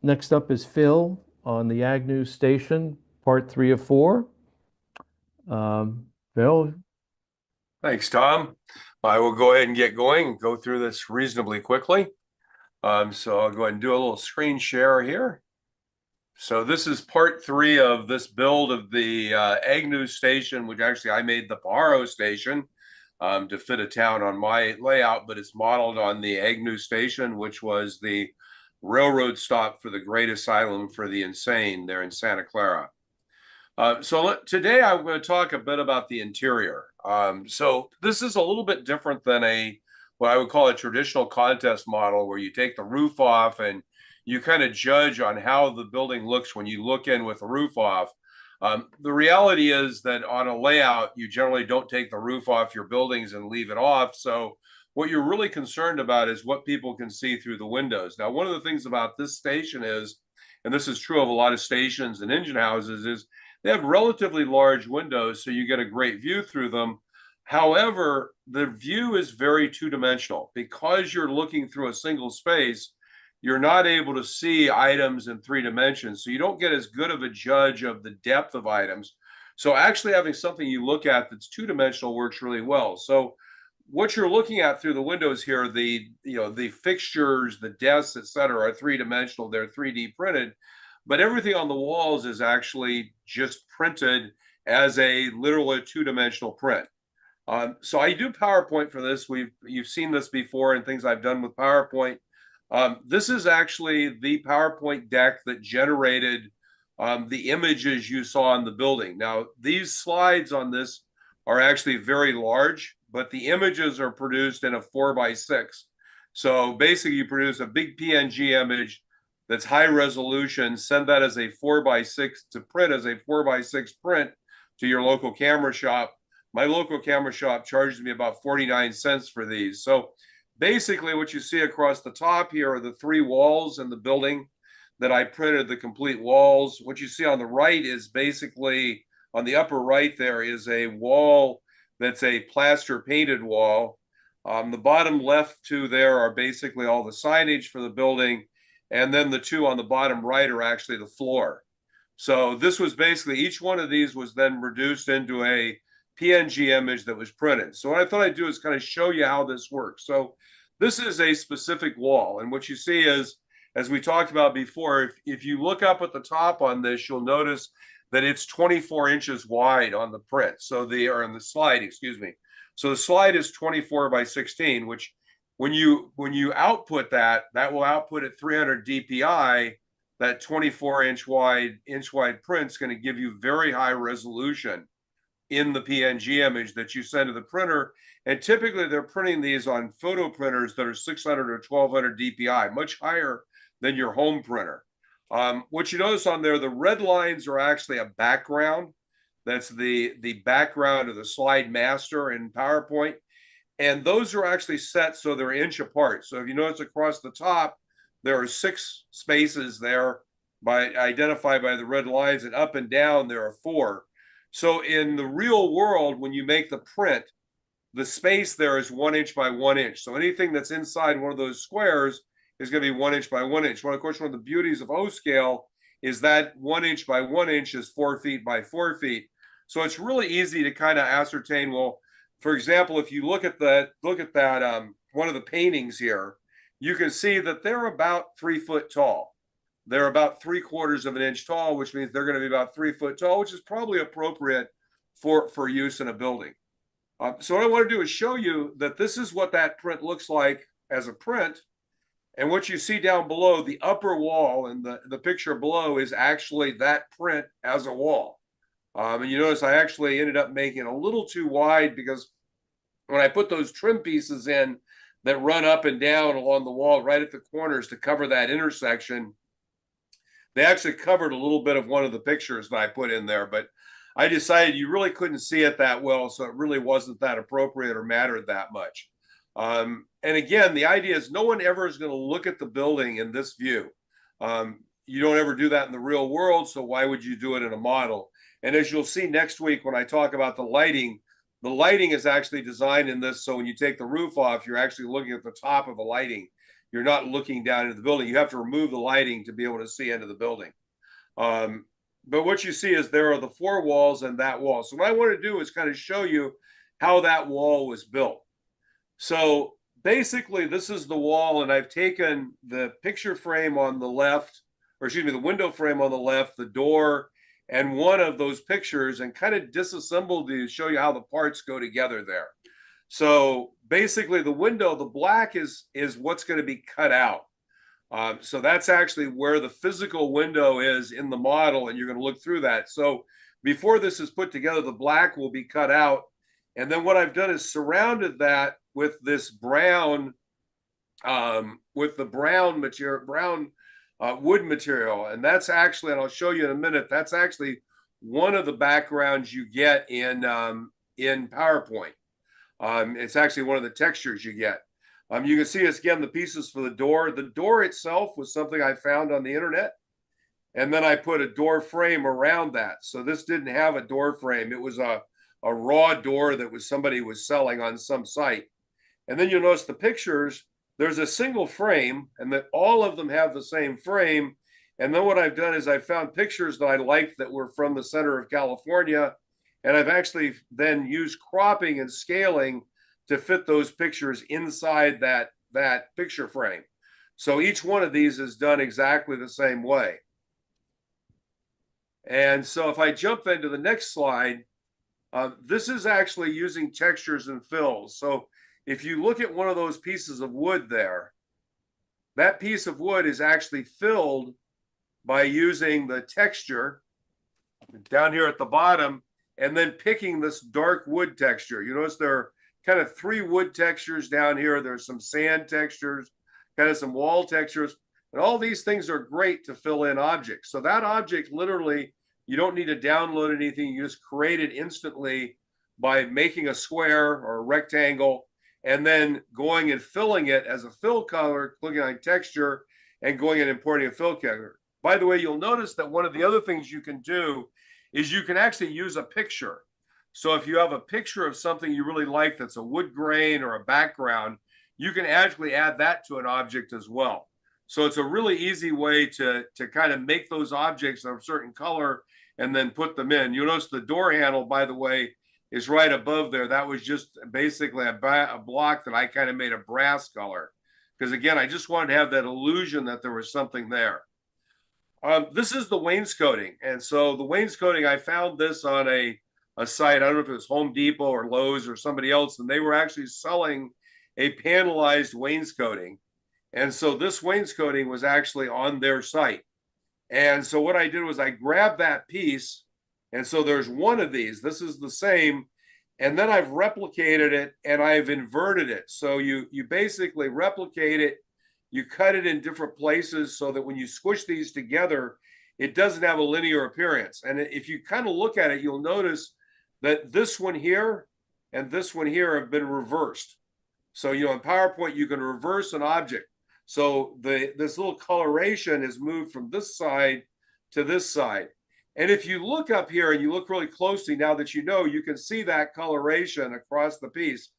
Next up is Phil on the Agnew Station, part 3 of 4. Phil, Thanks, Tom. I will go ahead and get going and go through this reasonably quickly. So I'll go ahead and do a little screen share here. So this is part 3 of this build of the Agnew Station, which actually I made the Pajaro Station to fit a town on my layout, but it's modeled on the Agnew Station, which was the railroad stop for the Great Asylum for the Insane there in Santa Clara. Today I'm going to talk a bit about the interior. So this is a little bit different than what I would call a traditional contest model where you take the roof off and you kind of judge on how the building looks when you look in with the roof off. The reality is that on a layout, you generally don't take the roof off your buildings and leave it off. So what you're really concerned about is what people can see through the windows. Now, one of the things about this station is, and this is true of a lot of stations and engine houses, is they have relatively large windows, so you get a great view through them. However, the view is very two-dimensional. Because you're looking through a single space, you're not able to see items in 3 dimensions. So you don't get as good of a judge of the depth of items. So actually having something you look at that's two-dimensional works really well. So what you're looking at through the windows here, the fixtures, the desks, et cetera, are 3 dimensional. They're 3D printed, but everything on the walls is actually just printed as a literal two-dimensional print. So I do PowerPoint for this. You've seen this before in things I've done with PowerPoint. This is actually the PowerPoint deck that generated the images you saw in the building. Now, these slides on this are actually very large, but the images are produced in a 4x6. So basically, you produce a big PNG image that's high resolution, send that as a 4x6 to print as a 4x6 print to your local camera shop. My local camera shop charges me about 49 cents for these. So basically what you see across the top here are the 3 walls in the building that I printed the complete walls. What you see on the right is basically on the upper right there is a wall that's a plaster painted wall. The bottom left 2 there are basically all the signage for the building. And then the 2 on the bottom right are actually the floor. So this was basically, each one of these was then reduced into a PNG image that was printed. So what I thought I'd do is kind of show you how this works. So this is a specific wall. And what you see is, as we talked about before, if you look up at the top on this, you'll notice that it's 24 inches wide on the print. So or on the slide, excuse me. So the slide is 24 by 16, which when you output that will output at 300 DPI. That 24 inch wide print is going to give you very high resolution in the PNG image that you send to the printer. And typically they're printing these on photo printers that are 600 or 1200 DPI, much higher than your home printer. What you notice on there, the red lines are actually a background. That's the background of the slide master in PowerPoint. And those are actually set so they're inch apart. So if you notice across the top, there are 6 spaces there identified by the red lines, and up and down there are 4. So in the real world, when you make the print, the space there is 1 inch by 1 inch. So anything that's inside one of those squares is going to be 1 inch by 1 inch. Well, of course, one of the beauties of O scale is that 1 inch by 1 inch is 4 feet by 4 feet. So it's really easy to kind of ascertain, well, for example, if you look at that one of the paintings here, you can see that they're about 3 foot tall. They're about 3/4 of an inch tall, which means they're going to be about 3 foot tall, which is probably appropriate for use in a building. So what I want to do is show you that this is what that print looks like as a print. And what you see down below, the upper wall and the picture below is actually that print as a wall. And you notice I actually ended up making it a little too wide because when I put those trim pieces in that run up and down along the wall right at the corners to cover that intersection, they actually covered a little bit of one of the pictures that I put in there, but I decided you really couldn't see it that well, so it really wasn't that appropriate or mattered that much. And again, the idea is no one ever is going to look at the building in this view. You don't ever do that in the real world, so why would you do it in a model? And as you'll see next week when I talk about the lighting is actually designed in this, so when you take the roof off, you're actually looking at the top of the lighting you're not looking down into the building. You have to remove the lighting to be able to see into the building. But what you see is there are the four walls and that wall. So what I want to do is kind of show you how that wall was built. So basically, this is the wall, and I've taken the picture frame on the left, or excuse me, the window frame on the left, the door, and one of those pictures, and kind of disassembled to show you how the parts go together there. So basically, the window, the black is what's going to be cut out. So that's actually where the physical window is in the model, and you're going to look through that. So before this is put together, the black will be cut out. And then what I've done is surrounded that with this brown, with the brown material, brown wood material. And that's actually, and I'll show you in a minute, that's actually one of the backgrounds you get in PowerPoint. It's actually one of the textures you get. You can see us again, the pieces for the door. The door itself was something I found on the internet. And then I put a door frame around that. So this didn't have a door frame. It was a raw door that somebody was selling on some site. And then you'll notice the pictures, there's a single frame, and that all of them have the same frame. And then what I've done is I found pictures that I liked that were from the center of California. And I've actually then used cropping and scaling to fit those pictures inside that picture frame. So each one of these is done exactly the same way. And so if I jump into the next slide, this is actually using textures and fills. So if you look at one of those pieces of wood there, that piece of wood is actually filled by using the texture down here at the bottom and then picking this dark wood texture. You notice there are kind of three wood textures down here. There's some sand textures, kind of some wall textures, and all these things are great to fill in objects. So that object, literally, you don't need to download anything. You just create it instantly by making a square or a rectangle and then going and filling it as a fill color, clicking on texture, and going and importing a fill color. By the way, you'll notice that one of the other things you can do is you can actually use a picture. So if you have a picture of something you really like that's a wood grain or a background, you can actually add that to an object as well. So it's a really easy way to kind of make those objects of a certain color and then put them in. You'll notice the door handle, by the way, is right above there. That was just basically a block that I kind of made a brass color. Because again, I just wanted to have that illusion that there was something there. This is the wainscoting. And so the wainscoting, I found this on a site. I don't know if it was Home Depot or Lowe's or somebody else, and they were actually selling a panelized wainscoting. And so this wainscoting was actually on their site. And so what I did was I grabbed that piece. And so there's one of these. This is the same. And then I've replicated it and I've inverted it. So you basically replicate it. You cut it in different places so that when you squish these together, it doesn't have a linear appearance. And if you kind of look at it, you'll notice that this one here and this one here have been reversed. So, in PowerPoint, you can reverse an object. So this little coloration is moved from this side to this side. And if you look up here and you look really closely, now that you can see that coloration across the piece.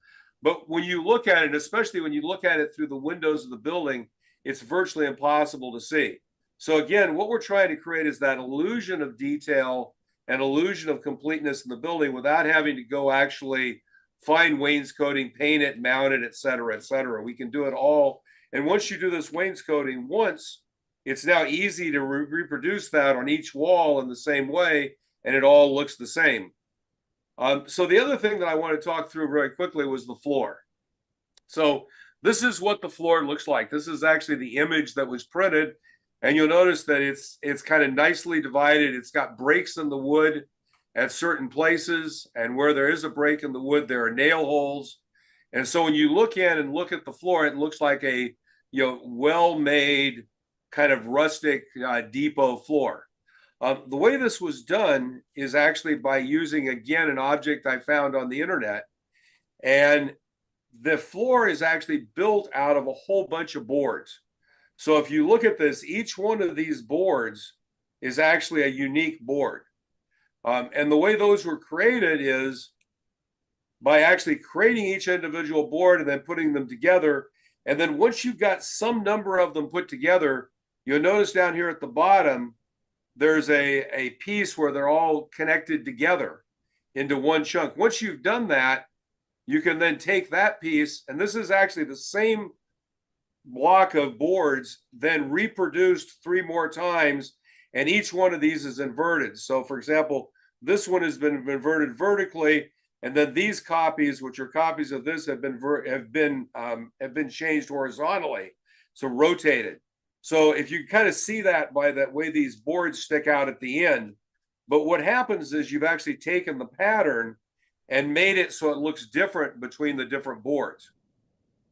But when you look at it, especially when you look at it through the windows of the building, it's virtually impossible to see. So again, what we're trying to create is that illusion of detail and illusion of completeness in the building without having to go actually find wainscoting, paint it, mount it, et cetera, et cetera. We can do it all. And once you do this wainscoting once, it's now easy to reproduce that on each wall in the same way, and it all looks the same. So the other thing that I want to talk through very quickly was the floor. So this is what the floor looks like. This is actually the image that was printed, and you'll notice that it's kind of nicely divided. It's got breaks in the wood at certain places, and where there is a break in the wood, there are nail holes. And so when you look at the floor, it looks like a well-made kind of rustic depot floor. The way this was done is actually by using, again, an object I found on the internet. And the floor is actually built out of a whole bunch of boards. So if you look at this, each one of these boards is actually a unique board. And the way those were created is by actually creating each individual board and then putting them together. And then once you've got some number of them put together, you'll notice down here at the bottom, there's a piece where they're all connected together into one chunk. Once you've done that, you can then take that piece, and this is actually the same block of boards, then reproduced 3 more times, and each one of these is inverted. So for example, this one has been inverted vertically, and then these copies, which are copies of this, have been changed horizontally, so rotated. So if you kind of see that by that way these boards stick out at the end, but what happens is you've actually taken the pattern and made it so it looks different between the different boards.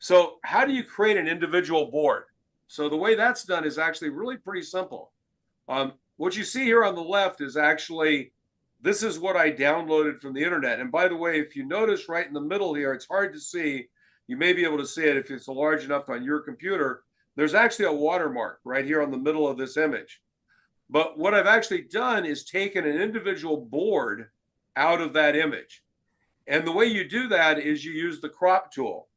So how do you create an individual board? So the way that's done is actually really pretty simple. What you see here on the left is actually, this is what I downloaded from the internet. And by the way, if you notice right in the middle here, it's hard to see. You may be able to see it if it's large enough on your computer. There's actually a watermark right here on the middle of this image. But what I've actually done is taken an individual board out of that image. And the way you do that is you use the crop tool.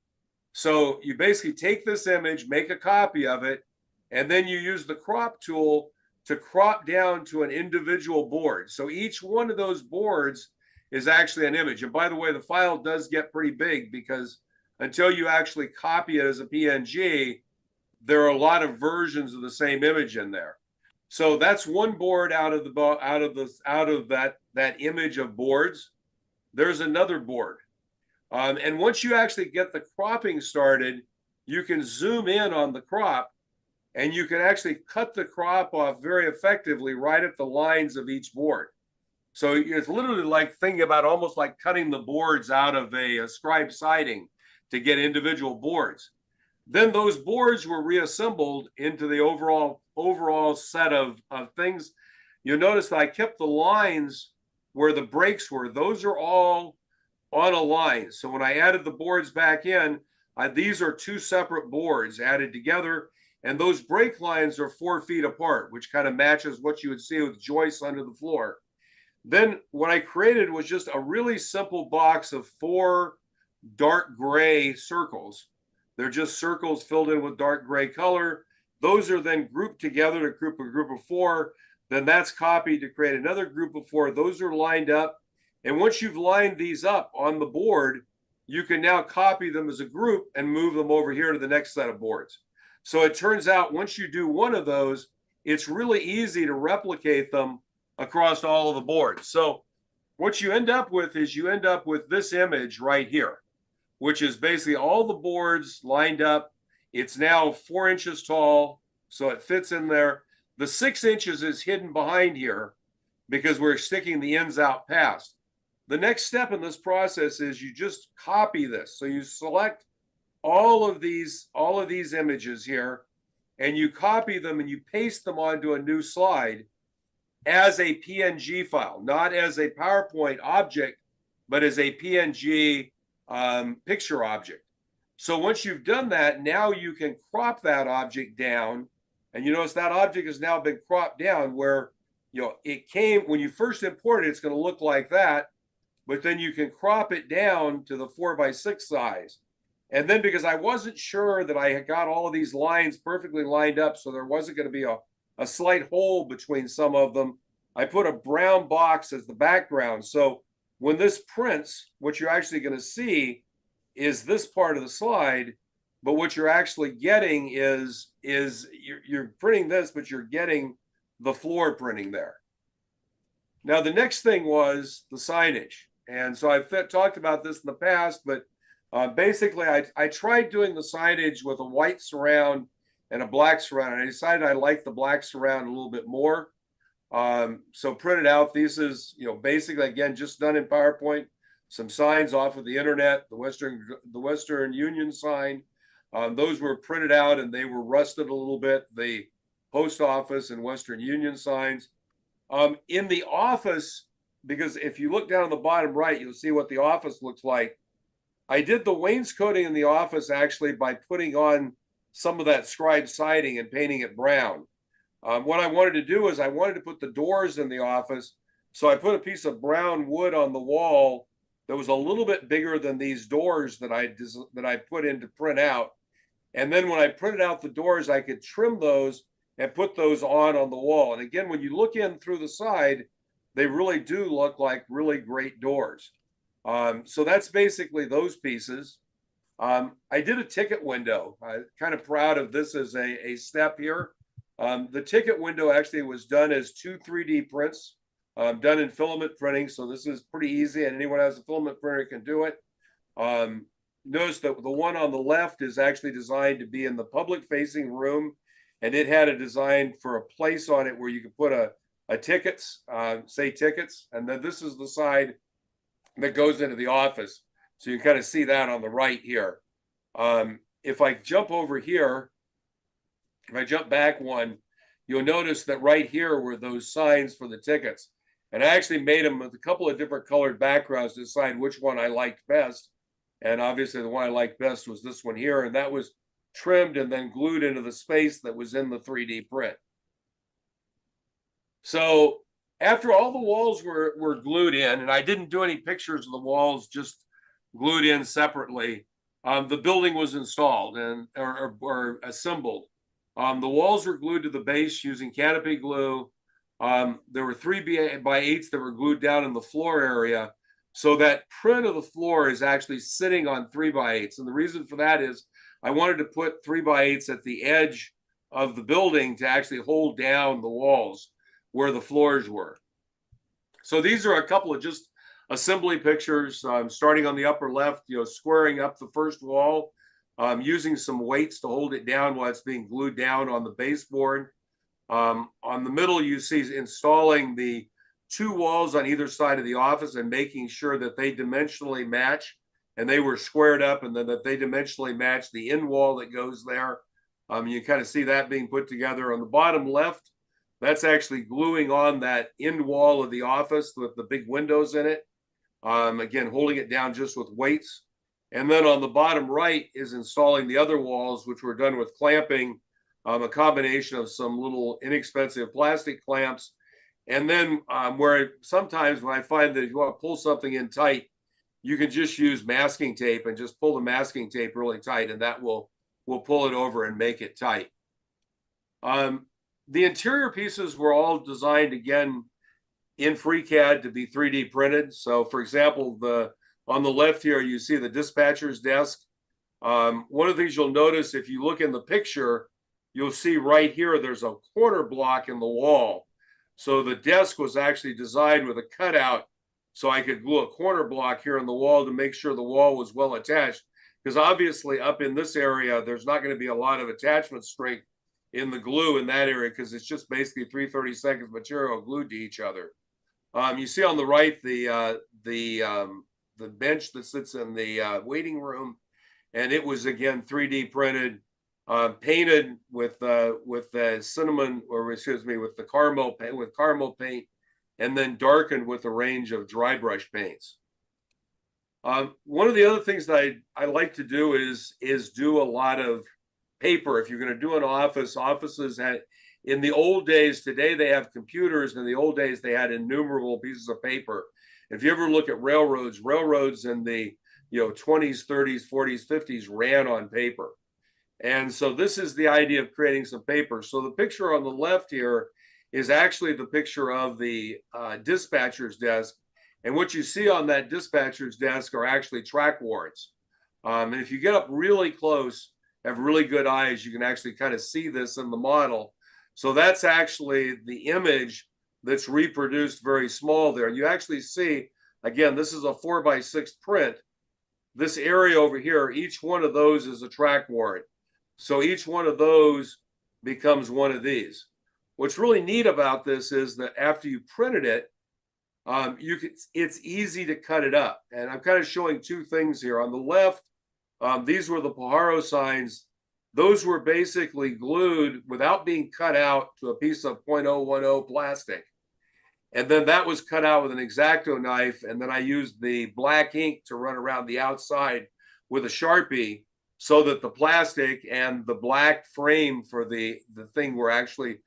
So you basically take this image, make a copy of it, and then you use the crop tool to crop down to an individual board. So each one of those boards is actually an image. And by the way, the file does get pretty big because until you actually copy it as a PNG, there are a lot of versions of the same image in there. So that's one board out of that image of boards. There's another board. And once you actually get the cropping started, you can zoom in on the crop and you can actually cut the crop off very effectively right at the lines of each board. So it's literally like thinking about almost like cutting the boards out of a scribe siding to get individual boards. Then those boards were reassembled into the overall set of things. You'll notice that I kept the lines where the breaks were. Those are all on a line. So when I added the boards back in, these are 2 separate boards added together. And those break lines are 4 feet apart, which kind of matches what you would see with joists under the floor. Then what I created was just a really simple box of 4 dark gray circles. They're just circles filled in with dark gray color. Those are then grouped together to group a group of 4. Then that's copied to create another group of 4. Those are lined up. And once you've lined these up on the board, you can now copy them as a group and move them over here to the next set of boards. So it turns out once you do one of those, it's really easy to replicate them across all of the boards. So what you end up with is you end up with this image right here, which is basically all the boards lined up. It's now 4 inches tall, so it fits in there. The 6 inches is hidden behind here because we're sticking the ends out past. The next step in this process is you just copy this. So you select all of these images here, and you copy them and you paste them onto a new slide as a PNG file, not as a PowerPoint object, but as a PNG picture object. So once you've done that, now you can crop that object down, and you notice that object has now been cropped down where it came when you first imported it's going to look like that, but then you can crop it down to the 4x6 size. And then because I wasn't sure that I had got all of these lines perfectly lined up, so there wasn't going to be a slight hole between some of them, I put a brown box as the background. So when this prints, what you're actually going to see is this part of the slide, but what you're actually getting is you're printing this, but you're getting the floor printing there. Now, the next thing was the signage. And so I've talked about this in the past, but basically I tried doing the signage with a white surround and a black surround. And I decided I liked the black surround a little bit more. So printed out, these is, basically, again, just done in PowerPoint, some signs off of the internet, the Western Union sign. Those were printed out and they were rusted a little bit. The post office and Western Union signs. In the office, because if you look down on the bottom right, you'll see what the office looks like. I did the wainscoting in the office actually by putting on some of that scribe siding and painting it brown. What I wanted to do is I wanted to put the doors in the office. So I put a piece of brown wood on the wall that was a little bit bigger than these doors that I put in to print out. And then when I printed out the doors, I could trim those and put those on the wall. And again, when you look in through the side, they really do look like really great doors. So that's basically those pieces. I did a ticket window. I'm kind of proud of this as a step here. The ticket window actually was done as two 3D prints, done in filament printing. So this is pretty easy, and anyone who has a filament printer can do it. Notice that the one on the left is actually designed to be in the public facing room, and it had a design for a place on it where you could put a tickets, say tickets, and then this is the side that goes into the office. So you kind of see that on the right here. If I jump over here, if I jump back one, you'll notice that right here were those signs for the tickets. And I actually made them with a couple of different colored backgrounds to decide which one I liked best. And obviously the one I liked best was this one here. And that was trimmed and then glued into the space that was in the 3D print. So after all the walls were glued in, and I didn't do any pictures of the walls, just glued in separately, the building was installed or assembled. The walls were glued to the base using canopy glue. There were 3x8s that were glued down in the floor area. So that print of the floor is actually sitting on 3x8s. And the reason for that is I wanted to put 3x8s at the edge of the building to actually hold down the walls where the floors were. So these are a couple of just assembly pictures, starting on the upper left, squaring up the first wall, using some weights to hold it down while it's being glued down on the baseboard. On the middle, you see installing the two walls on either side of the office and making sure that they dimensionally match, and they were squared up, and then that they dimensionally match the end wall that goes there. You kind of see that being put together. On the bottom left, that's actually gluing on that end wall of the office with the big windows in it. Again, holding it down just with weights. And then on the bottom right is installing the other walls, which were done with clamping, a combination of some little inexpensive plastic clamps. And then where sometimes when I find that if you want to pull something in tight, you can just use masking tape and just pull the masking tape really tight, and that will pull it over and make it tight. The interior pieces were all designed, again, in FreeCAD to be 3D printed. So for example, on the left here, you see the dispatcher's desk. One of the things you'll notice if you look in the picture, you'll see right here, there's a corner block in the wall. So the desk was actually designed with a cutout so I could glue a corner block here in the wall to make sure the wall was well attached. Because obviously up in this area, there's not going to be a lot of attachment strength in the glue in that area because it's just basically 3/32 material glued to each other. You see on the right the bench that sits in the waiting room, and it was again 3D printed, painted with the cinnamon, or excuse me, with the caramel paint, and then darkened with a range of dry brush paints. One of the other things that I like to do is do a lot of paper. If you're going to do an office, offices had, in the old days, today they have computers. In the old days, they had innumerable pieces of paper. If you ever look at railroads in the 20s, 30s, 40s, 50s ran on paper. And so this is the idea of creating some paper. So the picture on the left here is actually the picture of the dispatcher's desk. And what you see on that dispatcher's desk are actually track warrants. And if you get up really close, have really good eyes, you can actually kind of see this in the model. So that's actually the image that's reproduced very small there. And you actually see, again, this is a 4x6 print. This area over here, each one of those is a track warrant. So each one of those becomes one of these. What's really neat about this is that after you printed it, it's easy to cut it up. And I'm kind of showing two things here. On the left, these were the Pajaro signs. Those were basically glued without being cut out to a piece of .010 plastic. And then that was cut out with an X-Acto knife. And then I used the black ink to run around the outside with a Sharpie so that the plastic and the black frame for the thing were actually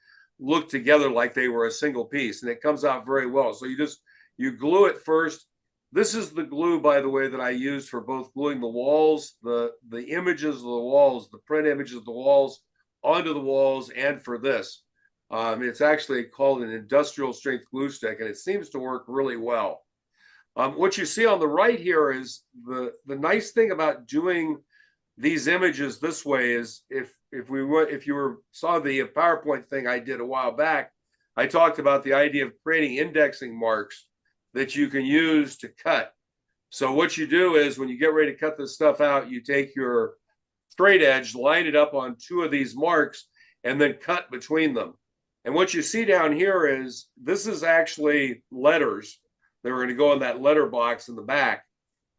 looked together like they were a single piece. And it comes out very well. So you glue it first, This is the glue, by the way, that I use for both gluing the walls, the images of the walls, the print images of the walls onto the walls, and for this. It's actually called an industrial strength glue stick, and it seems to work really well. What you see on the right here is the nice thing about doing these images this way is if you were saw the PowerPoint thing I did a while back, I talked about the idea of creating indexing marks that you can use to cut. So what you do is when you get ready to cut this stuff out, you take your straight edge, line it up on two of these marks, and then cut between them. And what you see down here is this is actually letters that are going to go in that letter box in the back.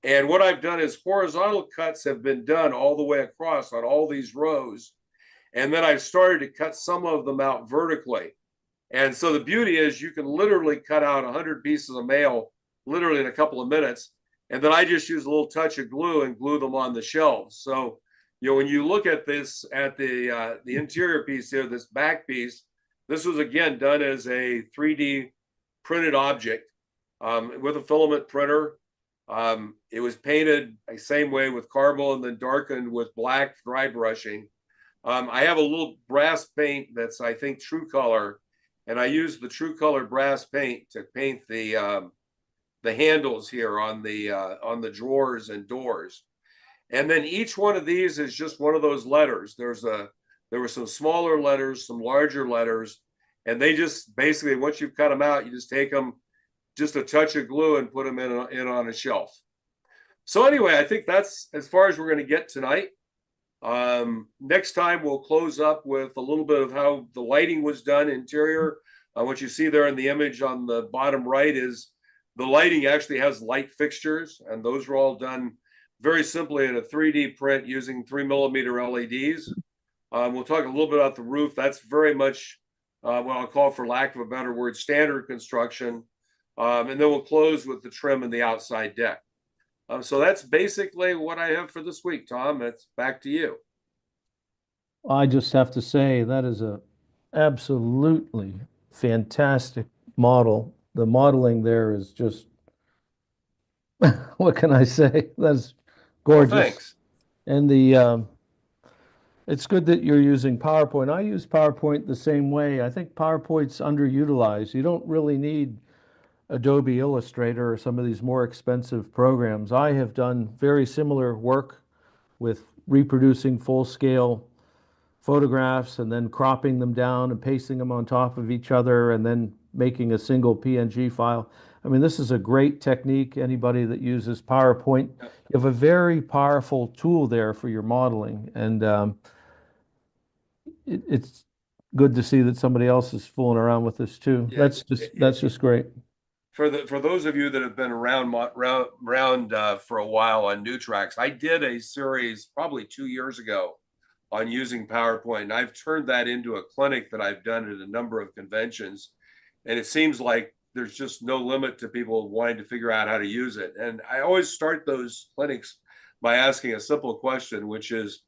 And what I've done is horizontal cuts have been done all the way across on all these rows. And then I've started to cut some of them out vertically. And so the beauty is you can literally cut out 100 pieces of mail literally in a couple of minutes. And then I just use a little touch of glue and glue them on the shelves. So, when you look at this, at the interior piece here, this back piece, this was again done as a 3D printed object with a filament printer. It was painted the same way with carbon and then darkened with black dry brushing. I have a little brass paint that's, I think, True Color, and I use the True Color brass paint to paint the handles here on the drawers and doors. And then each one of these is just one of those letters. There were some smaller letters, some larger letters, and they just basically, once you've cut them out, you just take them, just a touch of glue and put them in on a shelf. So anyway, I think that's as far as we're going to get tonight. Next time we'll close up with a little bit of how the lighting was done interior. What you see there in the image on the bottom right is the lighting actually has light fixtures, and those were all done very simply in a 3D print using 3mm LEDs. We'll talk a little bit about the roof. That's very much what I'll call, for lack of a better word, standard construction. And then we'll close with the trim and the outside deck. So that's basically what I have for this week, Tom. It's back to you. I just have to say that is a absolutely fantastic model. The modeling there is just, what can I say? That's Well, gorgeous. thanks. And it's good that you're using PowerPoint. I use PowerPoint the same way. I think PowerPoint's underutilized. You don't really need Adobe Illustrator or some of these more expensive programs. I have done very similar work with reproducing full-scale photographs and then cropping them down and pasting them on top of each other and then making a single PNG file. I mean, this is a great technique. Anybody that uses PowerPoint, you have a very powerful tool there for your modeling, and it's good to see that somebody else is fooling around with this too. Yeah, That's just great. for those of you that have been around for a while on New Tracks, I did a series probably 2 years ago on using PowerPoint, and I've turned that into a clinic that I've done at a number of conventions, and it seems like there's just no limit to people wanting to figure out how to use it. And I always start those clinics by asking a simple question, which is,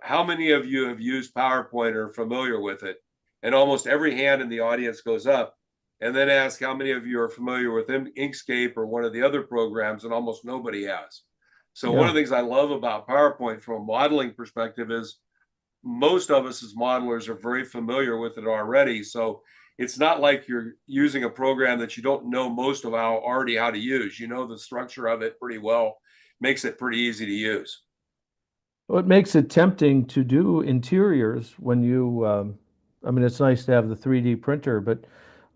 how many of you have used PowerPoint or are familiar with it? And almost every hand in the audience goes up. And then ask how many of you are familiar with Inkscape or one of the other programs, and almost nobody has. So one of the things I love about PowerPoint from a modeling perspective is most of us as modelers are very familiar with it already. So it's not like you're using a program that you don't know most of already how to use. You know the structure of it pretty well, makes it pretty easy to use. Well, it makes it tempting to do interiors when I mean, it's nice to have the 3D printer, but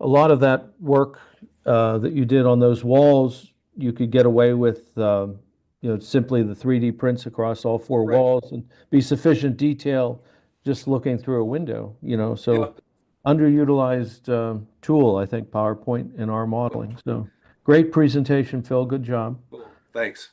a lot of that work that you did on those walls, you could get away with, simply the 3D prints across all four Right. walls and be sufficient detail just looking through a window, so Yeah. underutilized tool, I think, PowerPoint in our modeling. So great presentation, Phil. Good job. Cool. Thanks.